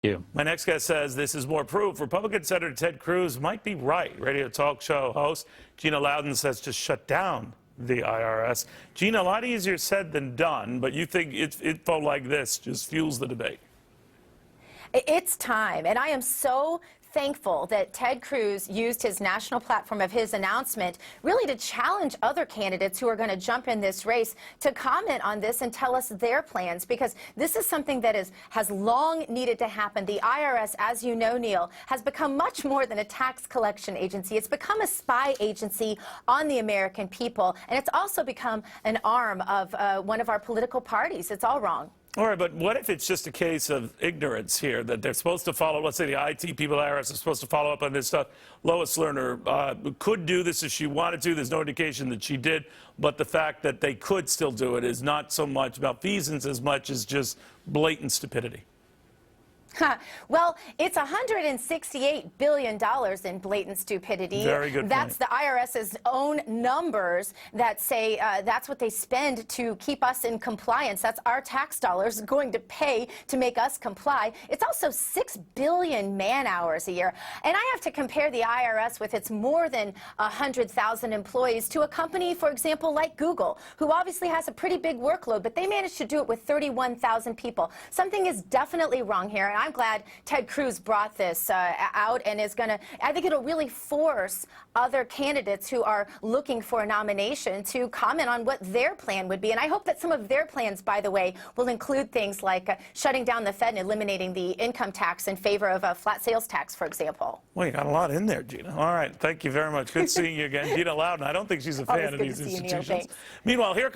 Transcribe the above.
My next guest says this is more proof. Republican Senator Ted Cruz might be right. Radio talk show host Gina Loudon says just shut down the IRS. Gina, a lot easier said than done, but you think info like this just fuels the debate. It's time, and I am so thankful that Ted Cruz used his national platform of his announcement really to challenge other candidates who are going to jump in this race to comment on this and tell us their plans, because this is something that has long needed to happen. The IRS, as you know, Neil, has become much more than a tax collection agency. It's become a spy agency on the American people, and it's also become an arm of one of our political parties. It's all wrong. All right, but what if it's just a case of ignorance here, that they're supposed to follow, let's say the IT people, IRS, are supposed to follow up on this stuff. Lois Lerner could do this if she wanted to. There's no indication that she did, but the fact that they could still do it is not so much malfeasance as much as just blatant stupidity. Well, it's $168 billion in blatant stupidity. Very good point. That's the IRS's own numbers that say that's what they spend to keep us in compliance. That's our tax dollars going to pay to make us comply. It's also 6 billion man-hours a year. And I have to compare the IRS with its more than 100,000 employees to a company, for example, like Google, who obviously has a pretty big workload, but they managed to do it with 31,000 people. Something is definitely wrong here. And I'm glad Ted Cruz brought this out and is going to, I think it'll really force other candidates who are looking for a nomination to comment on what their plan would be. And I hope that some of their plans, by the way, will include things like shutting down the Fed and eliminating the income tax in favor of a flat sales tax, for example. Well, you got a lot in there, Gina. All right. Thank you very much. Good seeing you again. Gina Loudon, I don't think she's a fan of these institutions. Neil, Meanwhile, here comes